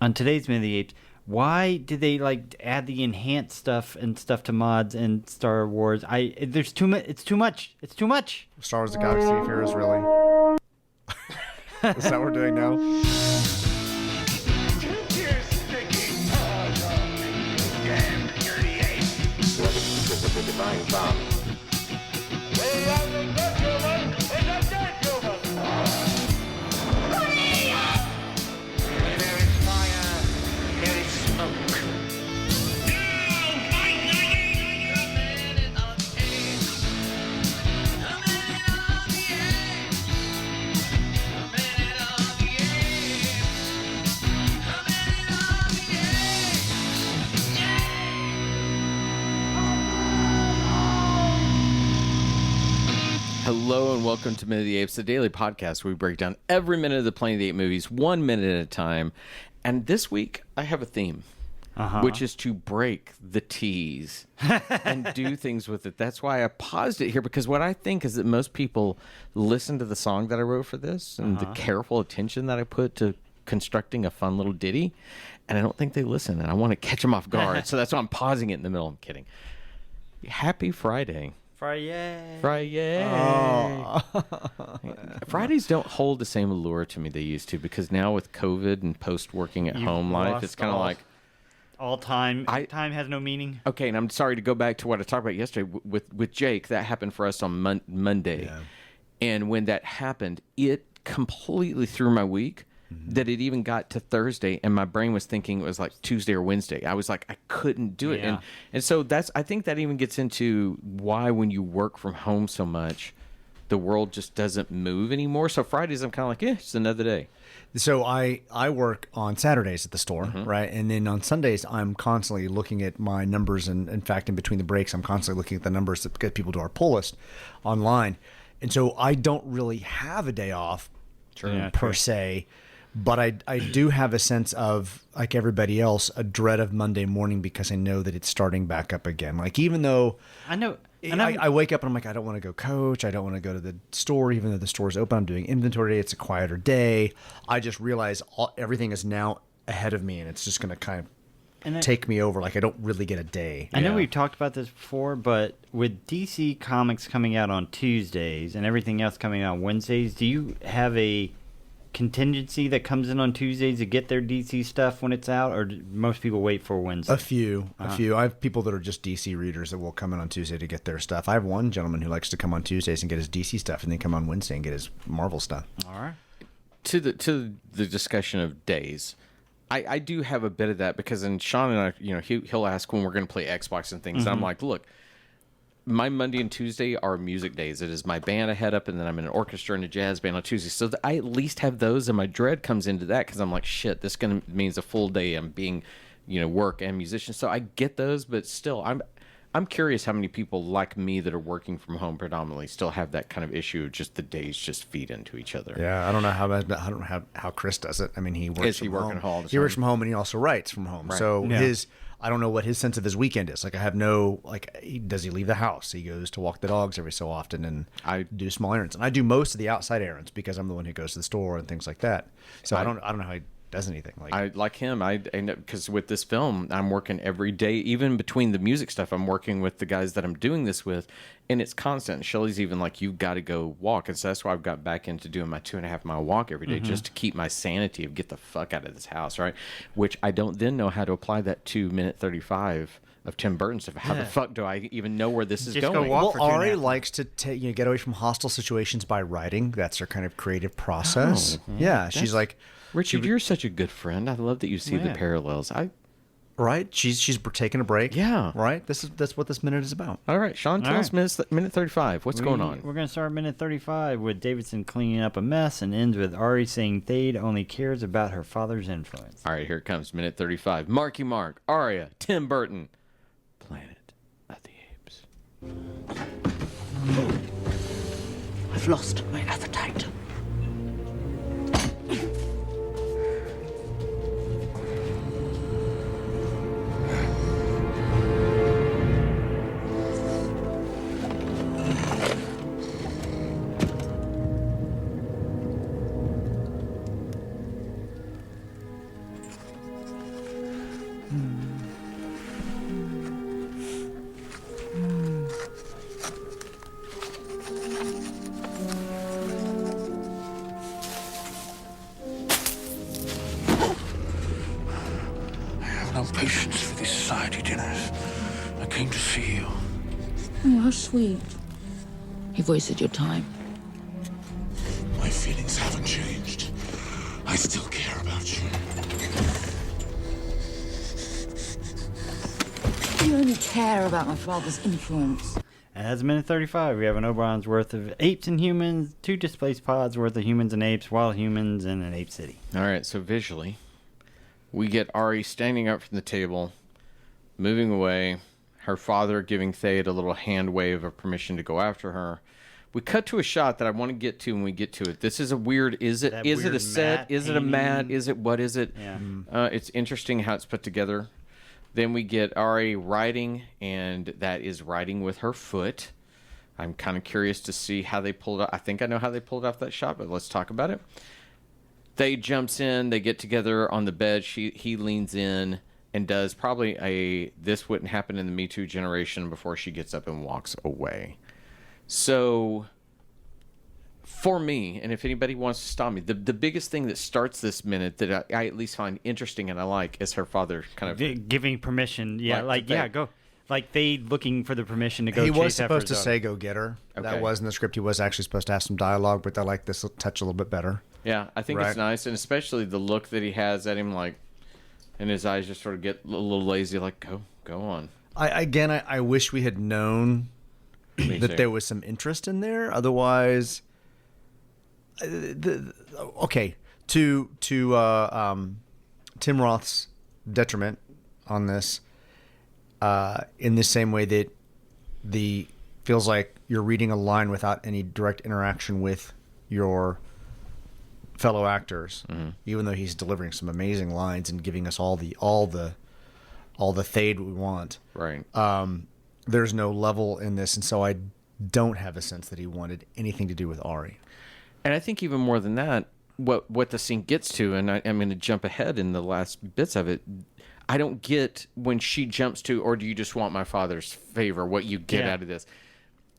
on today's Minute of the Apes, why did they add the enhanced stuff and stuff to mods and Star Wars? There's too much. It's too much. It's too much. Star Wars: The Galaxy of Heroes, really? Is that what we're doing now? Hello and welcome to Minute of the Apes, the daily podcast where we break down every minute of the Planet of the Apes movies, 1 minute at a time. And this week, I have a theme, which is to break the tease and do things with it. That's why I paused it here, because what I think is that most people listen to the song that I wrote for this and the careful attention that I put to constructing a fun little ditty, and I don't think they listen, and I want to catch them off guard. So that's why I'm pausing it in the middle. I'm kidding. Happy Friday. Friday. Oh. Fridays don't hold the same allure to me they used to, because now with COVID and post-working at home life, it's kind of like... All time. Time has no meaning. Okay, and I'm sorry to go back to what I talked about yesterday with Jake. That happened for us on Monday. Yeah. And when that happened, it completely threw my week. That it even got to Thursday, and my brain was thinking it was like Tuesday or Wednesday. I was like, I couldn't do it. Yeah. And so I think that even gets into why when you work from home so much, the world just doesn't move anymore. So Fridays, I'm kind of like, it's another day. So I work on Saturdays at the store, right? And then on Sundays, I'm constantly looking at my numbers. And in fact, in between the breaks, I'm constantly looking at the numbers that get people to our pull list online. And so I don't really have a day off per se. But I do have a sense of, like everybody else, a dread of Monday morning, because I know that it's starting back up again. Like, even though I wake up and I'm like, I don't want to go coach. I don't want to go to the store, even though the store's open. I'm doing inventory. It's a quieter day. I just realize everything is now ahead of me, and it's just going to kind of take me over. Like, I don't really get a day. I know we've talked about this before, but with DC Comics coming out on Tuesdays and everything else coming out on Wednesdays, do you have a contingency that comes in on Tuesdays to get their DC stuff when it's out, or do most people wait for Wednesday? A few. I have people that are just DC readers that will come in on Tuesday to get their stuff. I have one gentleman who likes to come on Tuesdays and get his DC stuff, and then come on Wednesday and get his Marvel stuff. All right. To the discussion of days, I do have a bit of that, because then Sean and I, he'll ask when we're going to play Xbox and things. And I'm like, look, my Monday and Tuesday are music days. It is my band I head up, and then I'm in an orchestra and a jazz band on Tuesday. So I at least have those, and my dread comes into that, because I'm like, shit, this means a full day. I'm being, work and musician. So I get those, but still, I'm curious how many people like me that are working from home predominantly still have that kind of issue. Just the days just feed into each other. Yeah, I don't know how Chris does it. I mean, he works from home. He works from home, and he also writes from home. Right. So I don't know what his sense of his weekend is. Like, I have no, does he leave the house? He goes to walk the dogs every so often, and I do small errands. And I do most of the outside errands, because I'm the one who goes to the store and things like that. So I don't know how he does anything. Like him, because with this film, I'm working every day. Even between the music stuff, I'm working with the guys that I'm doing this with, and it's constant. Shelley's even like, you've got to go walk. And so that's why I've got back into doing my 2.5 mile walk every day, just to keep my sanity of get the fuck out of this house, right? Which I don't then know how to apply that to minute 35 of Tim Burton stuff. How the fuck do I even know where this is going? Go walk for 2.5 Ari likes to get away from hostile situations by writing. That's her kind of creative process. She's like, Richard, you're such a good friend. I love that you see the parallels. Right? She's taking a break. Yeah. Right? That's what this minute is about. All right, Sean, tell us minute 35. What's going on? We're going to start minute 35 with Davidson cleaning up a mess, and ends with Ari saying Thade only cares about her father's influence. All right, here it comes, minute 35. Marky Mark, Aria, Tim Burton, Planet of the Apes. I've lost my appetite. I have no patience for these society dinners. I came to see you. Oh, how sweet. You've wasted your time. My feelings haven't changed. I still care about you. You only care about my father's influence. As minute 35, we have an Oberon's worth of apes and humans, 2 displaced pods worth of humans and apes, wild humans, and an ape city. All right, so visually, we get Ari standing up from the table, moving away, her father giving Thade a little hand wave of permission to go after her. We cut to a shot that I want to get to when we get to it. This is a weird, is it a set? Is it a mat? Is it, what is it? Yeah. It's interesting how it's put together. Then we get Ari riding, and that is riding with her foot. I'm kind of curious to see how they pulled it. I think I know how they pulled off that shot, but let's talk about it. They jumps in, they get together on the bed. He leans in and does probably this wouldn't happen in the Me Too generation before she gets up and walks away. So for me, and if anybody wants to stop me, the biggest thing that starts this minute that I at least find interesting and I like is her father kind of giving permission. Yeah, go. Like they looking for the permission to go. He chase was supposed after to say go get her. Okay. That was in the script. He was actually supposed to have some dialogue, but I like this touch a little bit better. Yeah, I think it's nice, and especially the look that he has at him, like, and his eyes just sort of get a little lazy, like, go on. I wish we had known that there was some interest in there. Otherwise, okay, to Tim Roth's detriment on this, in the same way that feels like you're reading a line without any direct interaction with your fellow actors, even though he's delivering some amazing lines and giving us all the Thade we want. Right. There's no level in this, and so I don't have a sense that he wanted anything to do with Ari. And I think even more than that, what the scene gets to, and I'm going to jump ahead in the last bits of it, I don't get when she jumps to, or do you just want my father's favor, what you get out of this.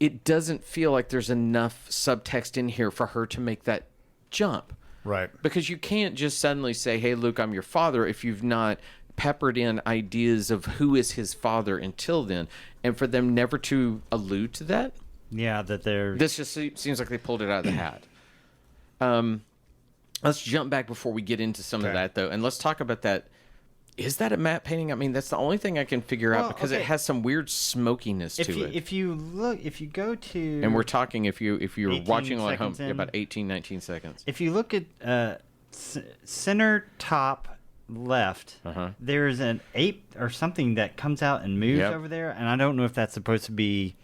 It doesn't feel like there's enough subtext in here for her to make that jump. Right. Because you can't just suddenly say, hey, Luke, I'm your father, if you've not peppered in ideas of who is his father until then. And for them never to allude to that. Yeah, that they're... This just seems like they pulled it out of the hat. Let's jump back before we get into some of that, though. And let's talk about that. Is that a matte painting? I mean, that's the only thing I can figure out because it has some weird smokiness to it. If you go to... And we're talking, if you're watching on home, in, about 18, 19 seconds. If you look at center top left, there's an ape or something that comes out and moves over there, and I don't know if that's supposed to be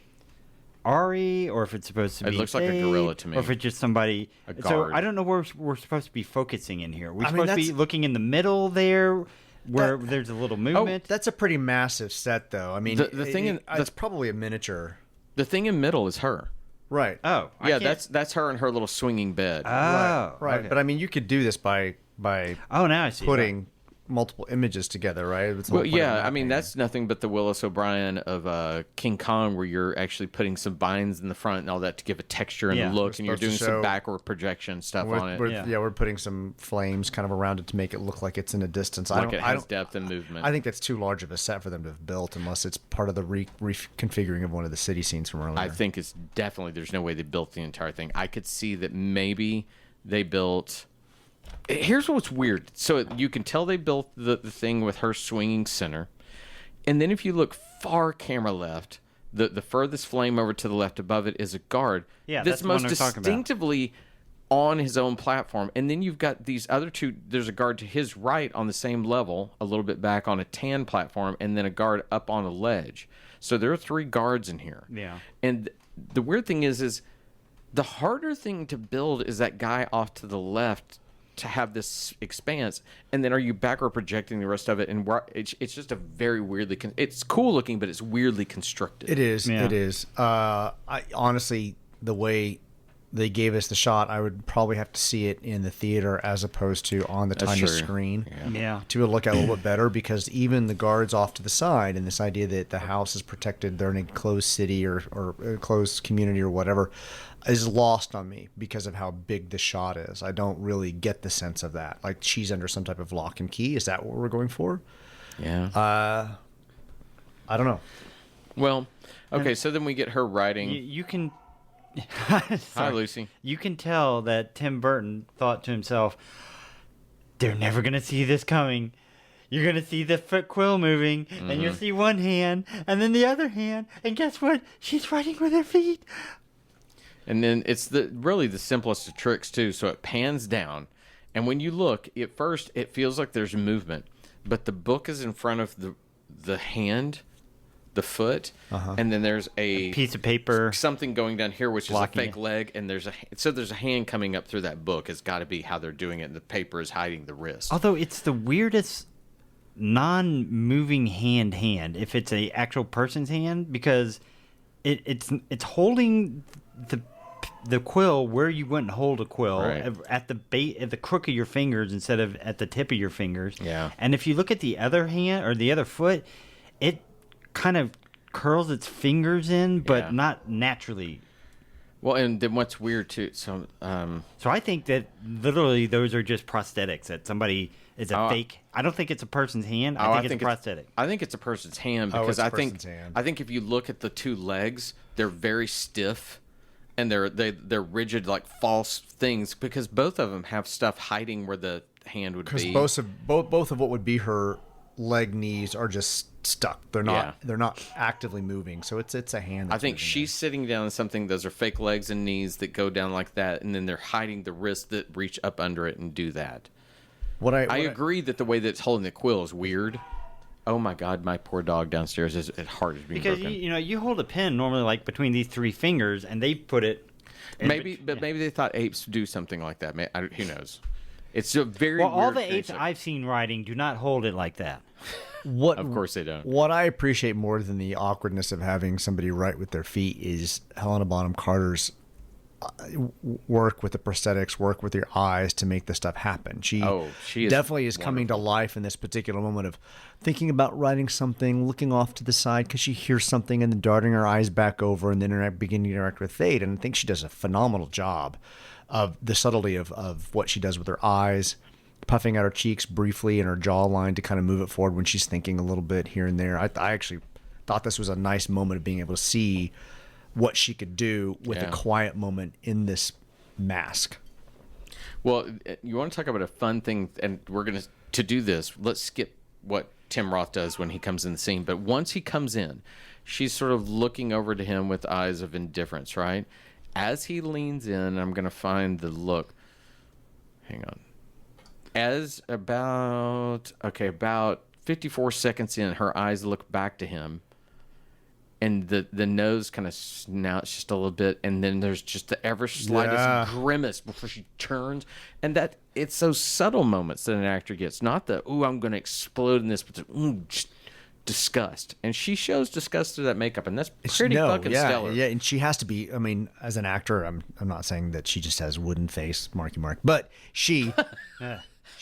Ari or if it's supposed to be... It looks like a gorilla to me. Or if it's just somebody... So I don't know where we're supposed to be focusing in here. We're supposed to be looking in the middle there... Where there's a little movement. That's a pretty massive set, though. I mean, the thing that's probably a miniature. The thing in middle is her. Right. Oh, yeah. That's her in her little swinging bed. Oh, right. Okay. But I mean, you could do this by oh, now I see putting multiple images together, right? Well, yeah. I mean, that's nothing but the Willis O'Brien of King Kong, where you're actually putting some vines in the front and all that to give a texture and a look, and you're doing some backward projection stuff on it. We're putting some flames kind of around it to make it look like it's in a distance. Like it has depth and movement. I think that's too large of a set for them to have built, unless it's part of the reconfiguring of one of the city scenes from earlier. I think it's definitely, there's no way they built the entire thing. I could see that maybe they built... Here's what's weird. So you can tell they built the thing with her swinging center. And then if you look far camera left, the furthest flame over to the left above it is a guard. Yeah, that's most distinctively on his own platform. And then you've got these other two. There's a guard to his right on the same level, a little bit back on a tan platform, and then a guard up on a ledge. So there are 3 guards in here. Yeah. And the weird thing is the harder thing to build is that guy off to the left to have this expanse, and then are you backward projecting the rest of it? And it's just a very weirdly it's cool looking, but it's weirdly constructed. It is. Yeah. It is. I honestly, the way they gave us the shot, I would probably have to see it in the theater as opposed to on the tiny screen Yeah. to be able to look at it a little bit better, because even the guards off to the side and this idea that the house is protected, they're in a closed city or a closed community or whatever, is lost on me because of how big the shot is. I don't really get the sense of that. Like she's under some type of lock and key. Is that what we're going for? Yeah. I don't know. Well, okay, so then we get her writing. You can. Hi, Lucy. You can tell that Tim Burton thought to himself, "They're never gonna see this coming. You're gonna see the foot quill moving, and you'll see one hand, and then the other hand, and guess what? She's writing with her feet." And then it's really the simplest of tricks too. So it pans down, and when you look, at first it feels like there's movement, but the book is in front of the hand, the foot, and then there's a Piece of paper. something going down here, which is a Blocking fake it. leg, and there's a hand coming up through that book. It's got to be how they're doing it, and the paper is hiding the wrist. Although it's the weirdest non-moving hand if it's a actual person's hand, because it's holding the quill where you wouldn't hold a quill, Right. at the crook of your fingers instead of at the tip of your fingers. Yeah. And if you look at the other hand or the other foot, it kind of curls its fingers in, but Yeah. not naturally. Well, and then what's weird too? So, So I think that literally those are just prosthetics that somebody is a Oh, fake. I don't think it's a person's hand. I think it's a prosthetic. I think it's a person's hand Oh, because it's a I think person's hand. I think if you look at the two legs, they're very stiff, and they're rigid like false things, because both of them have stuff hiding where the hand would Because be. both of what would be her leg knees are just stuck. They're not. Yeah. They're not actively moving. So it's a hand. I That's think moving she's sitting down on something. Those are fake legs and knees that go down like that, and then they're hiding the wrists that reach up under it and do that. there. I agree that the way that it's holding the quill is weird. Oh my God, my poor dog downstairs is heart is being Because broken. you hold a pen normally like between these three fingers, and they put it. Maybe they thought apes do something like that. Who knows? It's a very Well, all weird the thing. apes I've seen writing do not hold it like that. What Of course they don't. What I appreciate more than the awkwardness of having somebody write with their feet is Helena Bonham Carter's work with the prosthetics, work with your eyes to make this stuff happen. She is definitely is coming to life in this particular moment of thinking about writing something, looking off to the side because she hears something, and then darting her eyes back over and then beginning to interact with Thade. And I think she does a phenomenal job of the subtlety of what she does with her eyes, puffing out her cheeks briefly and her jawline to kind of move it forward when she's thinking a little bit here and there. I actually thought this was a nice moment of being able to see what she could do with a quiet moment in this mask. Well, you want to talk about a fun thing, and we're going to do this. Let's skip what Tim Roth does when he comes in the scene. But once he comes in, she's sort of looking over to him with eyes of indifference, right? As he leans in, I'm going to find the look. Hang on. As about 54 seconds in, her eyes look back to him, and the nose kind of snouts just a little bit, and then there's just the ever slightest grimace before she turns. And that it's those subtle moments that an actor gets, not the "ooh, I'm going to explode in this," but the "ooh, just disgust." And she shows disgust through that makeup, and that's pretty fucking stellar. Yeah, and she has to be. I mean, as an actor, I'm not saying that she just has wooden face, Marky Mark, but she.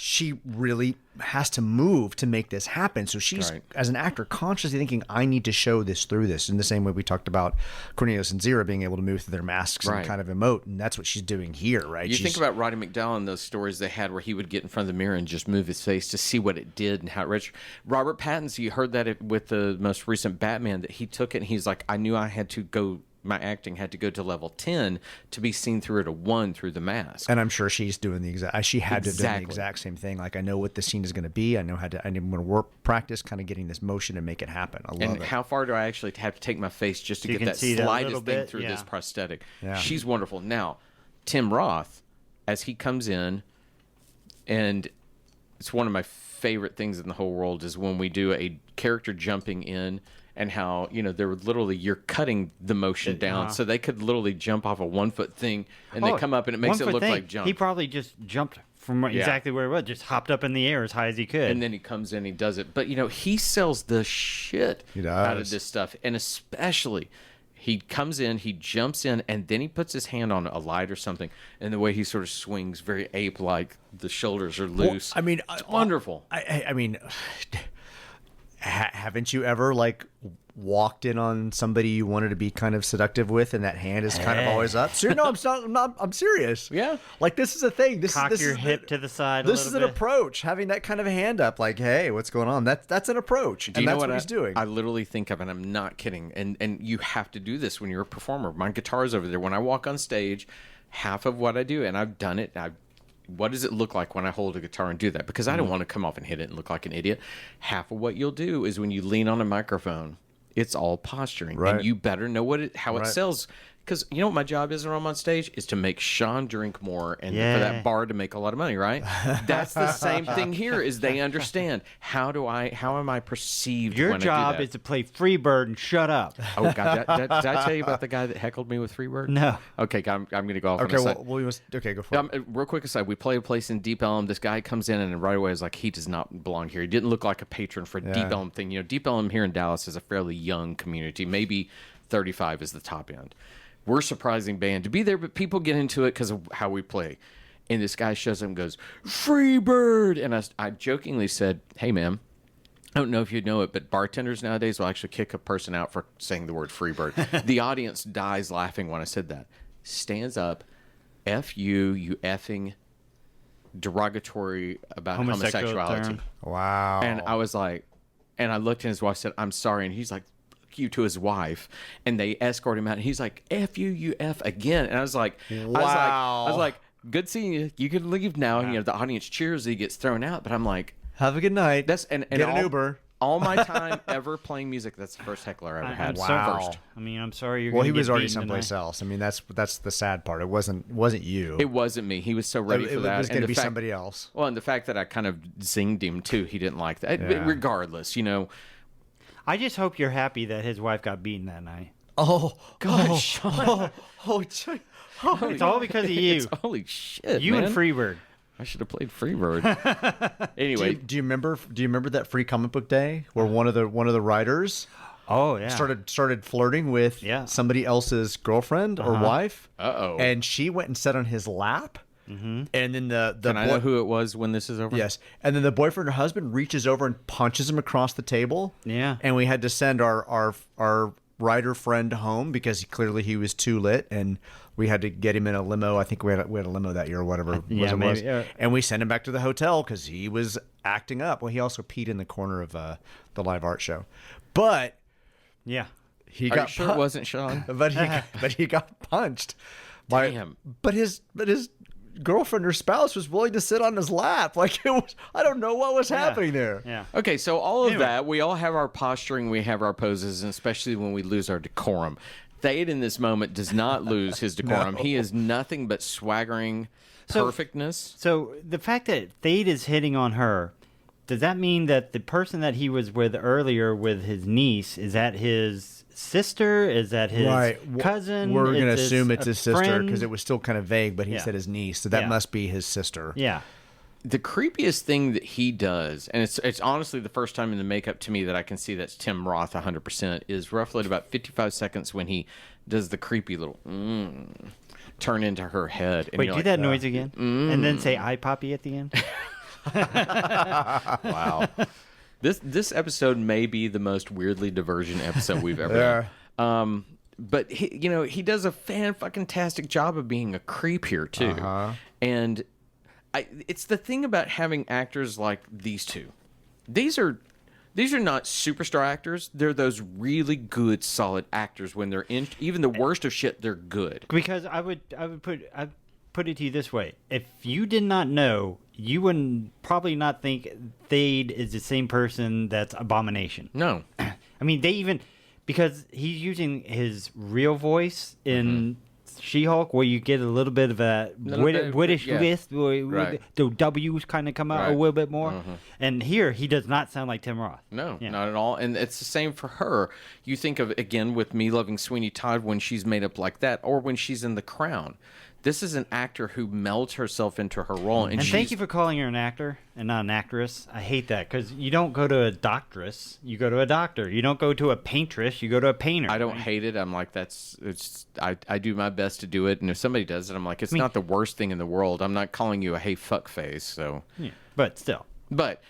She really has to move to make this happen. So she's, as an actor, consciously thinking, I need to show this through this. In the same way we talked about Cornelius and Zira being able to move through their masks and kind of emote. And that's what she's doing here, right? You think about Roddy McDowall and those stories they had where he would get in front of the mirror and just move his face to see what it did and how it registered. Robert Pattinson, you heard that with the most recent Batman, that he took it and he's like, I knew I had to go, my acting had to go to level 10 to be seen through at a 1 through the mask. And I'm sure she's doing the exact, she had to have done the exact same thing. Like, I know what the scene is going to be. I know how to, I'm going to practice kind of getting this motion and make it happen. I love it. And how far do I actually have to take my face just to get that slightest thing through this prosthetic? Yeah. She's wonderful. Now, Tim Roth, as he comes in, and it's one of my favorite things in the whole world is when we do a character jumping in, and how, you know, they're literally, you're cutting the motion down. So they could literally jump off a 1 foot thing and they come up and it makes it look like jump. He probably just jumped from exactly where he was, just hopped up in the air as high as he could. And then he comes in, he does it. But, you know, he sells the shit out of this stuff. And especially He comes in, he jumps in, and then he puts his hand on a light or something, and the way he sort of swings, very ape-like. The shoulders are loose. Well, I mean, it's wonderful. I mean, haven't you ever like walked in on somebody you wanted to be kind of seductive with, and that hand is kind of always up? So, no, I'm serious. Yeah. Like, this is a thing. Cock This your is hip to the side. This is an approach. Having that kind of hand up, like, hey, what's going on? That's an approach, and that's what he's doing. I literally think of, and I'm not kidding. And you have to do this when you're a performer. My guitar's over there. When I walk on stage, half of what I do, and I've done it. What does it look like when I hold a guitar and do that? Because I don't want to come off and hit it and look like an idiot. Half of what you'll do is when you lean on a microphone, it's all posturing. Right. And you better know how it sells. Because you know what my job is when I'm on stage is to make Sean drink more and for that bar to make a lot of money, right? That's the same thing here. Is they understand how am I perceived? Your when job I do that? is to play Freebird and shut up. Oh God, did I tell you about the guy that heckled me with Freebird? No. Okay, I'm going to go off. Okay, on a side. okay, go for it. Real quick aside, we play a place in Deep Ellum. This guy comes in and right away is like, he does not belong here. He didn't look like a patron for a Deep Ellum thing. You know, Deep Ellum here in Dallas is a fairly young community. Maybe 35 is the top end. We're a surprising band to be there, but people get into it because of how we play. And this guy shows up and goes, Freebird! And I jokingly said, hey, ma'am, I don't know if you know it, but bartenders nowadays will actually kick a person out for saying the word Freebird. The audience dies laughing when I said that. Stands up, F you effing derogatory about homosexuality. term. Wow. And I was like, and I looked at his wife, said, I'm sorry. And he's like, you to his wife, and they escort him out, and he's like, F you, you F again. And I was like, Wow. I was like, good seeing you. You can leave now. And, you know, the audience cheers, he gets thrown out. But I'm like, have a good night. that's and Get an all, Uber. All my time ever playing music, that's the first heckler I ever had. Wow. I mean, I'm sorry you're. Well, gonna he was get already beaten someplace tonight. else. I mean, that's the sad part. It wasn't you. It wasn't me. He was so ready for that. It was going And to the be fact- somebody else. Well, and the fact that I kind of zinged him too, he didn't like that. Yeah. Regardless, you know. I just hope you're happy that his wife got beaten that night. Oh, God, oh, Sean. It's all because of you. Holy shit, You man. and Freebird. I should have played Freebird. Anyway, do you remember that free comic book day where one of the writers Oh yeah. started flirting with somebody else's girlfriend or wife? Uh-oh. And she went and sat on his lap. Mm-hmm. And then the can I know who it was when this is over? Yes. And then the boyfriend or husband reaches over and punches him across the table. Yeah. And we had to send our writer friend home because clearly he was too lit, and we had to get him in a limo. I think we had a limo that year or whatever Yeah, it was. maybe, yeah. And we sent him back to the hotel because he was acting up. Well, he also peed in the corner of the live art show. But Yeah. he Are got you sure it wasn't Sean? but he got punched. Damn. But his girlfriend or spouse was willing to sit on his lap. Like, it was, I don't know what was happening there. Yeah. Okay, so all of Anyway. that, we all have our posturing, we have our poses, and especially when we lose our decorum. Thade in this moment does not lose his decorum. No. He is nothing but swaggering perfectness. So the fact that Thade is hitting on her, does that mean that the person that he was with earlier with his niece, is that his sister? Is that his cousin? We're going to Is assume this it's a his sister friend? because it was still kind of vague, but he Yeah. said his niece, so that Yeah. must be his sister. Yeah. The creepiest thing that he does, and it's honestly the first time in the makeup to me that I can see that's Tim Roth 100%, is roughly at about 55 seconds when he does the creepy little turn into her head. And Wait, you're do like, that noise again, and then say "I Poppy" at the end. Wow. This episode may be the most weirdly divergent episode we've ever done. But he does a fan-fucking-tastic job of being a creep here too. And it's the thing about having actors like these two. These are not superstar actors. They're those really good, solid actors. When they're in even the worst of shit, they're good. Because I'd put it to you this way: if you did not know, you wouldn't probably not think Thade is the same person that's Abomination. No. I mean, because he's using his real voice in She-Hulk, where you get a little bit of a British lisp, where Right. the W's kind of come out a little bit more. And here, he does not sound like Tim Roth. No, Yeah. not at all. And it's the same for her. You think of, again, with Me Loving Sweeney Todd when she's made up like that, or when she's in The Crown. This is an actor who melds herself into her role. And thank you for calling her an actor and not an actress. I hate that because you don't go to a doctress, you go to a doctor. You don't go to a paintress, you go to a painter. I don't hate it. I'm like, I do my best to do it. And if somebody does it, I'm like, it's not the worst thing in the world. I'm not calling you a hey fuck face. So, yeah, but still. But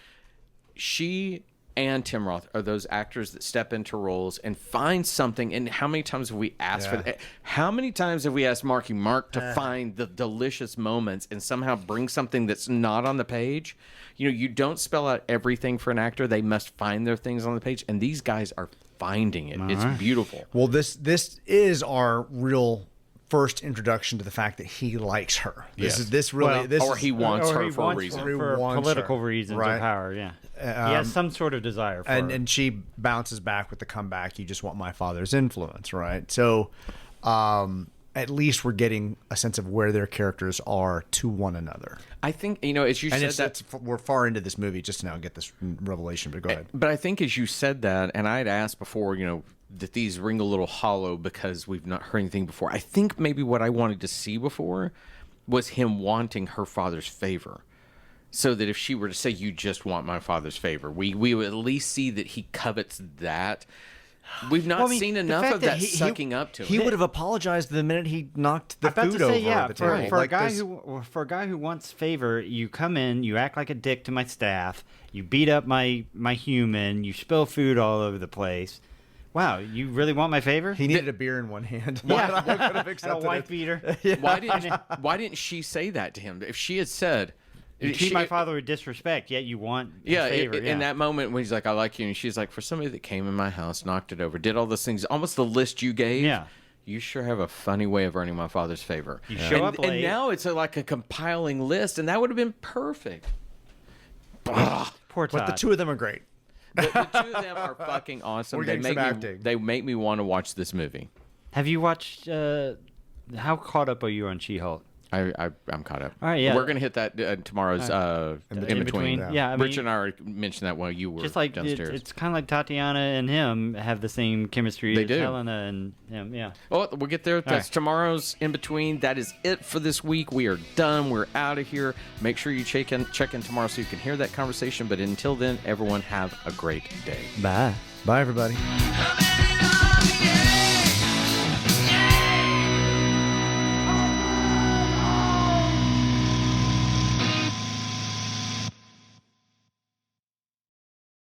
she and Tim Roth are those actors that step into roles and find something. And how many times have we asked for that? How many times have we asked Marky Mark to find the delicious moments and somehow bring something that's not on the page? You know, you don't spell out everything for an actor. They must find their things on the page. And these guys are finding it. It's beautiful. Well, this is our real first introduction to the fact that he likes her. Or he wants her for a reason. For political reasons or power, yeah. He has some sort of desire for her. And she bounces back with the comeback, you just want my father's influence, right? So at least we're getting a sense of where their characters are to one another. I think, as you said that... we're far into this movie just to now get this revelation, but go ahead. But I think as you said that, and I had asked before, that these ring a little hollow because we've not heard anything before. I think maybe what I wanted to see before was him wanting her father's favor. So that if she were to say, you just want my father's favor, we would at least see that he covets that. We've not seen enough of that sucking up to him. He would have apologized the minute he knocked the food over the table. For a guy who wants favor, you come in, you act like a dick to my staff, you beat up my human, you spill food all over the place. Wow, you really want my favor? He needed a beer in one hand. Yeah, could have accepted a white beater. Yeah. Why didn't she say that to him? If she had said, "You treat my father with disrespect," yet you want his favor. In that moment when he's like, "I like you," and she's like, "For somebody that came in my house, knocked it over, did all those things, almost the list you gave." Yeah. You sure have a funny way of earning my father's favor. You show up late. And now it's like a compiling list, and that would have been perfect. Poor Todd. But the two of them are great. The two of them are fucking awesome. We're getting some acting. They make me want to watch this movie. Have you watched? How caught up are you on She-Hulk? I'm caught up. All right, yeah. We're going to hit that tomorrow's in between. Yeah, Rich and I already mentioned that while you were just like downstairs. It's kind of like Tatiana and him have the same chemistry They as do. Helena and him. Yeah. Well, we'll get there. That's tomorrow's in between. That is it for this week. We are done. We're out of here. Make sure you check in tomorrow so you can hear that conversation. But until then, everyone have a great day. Bye. Bye, everybody.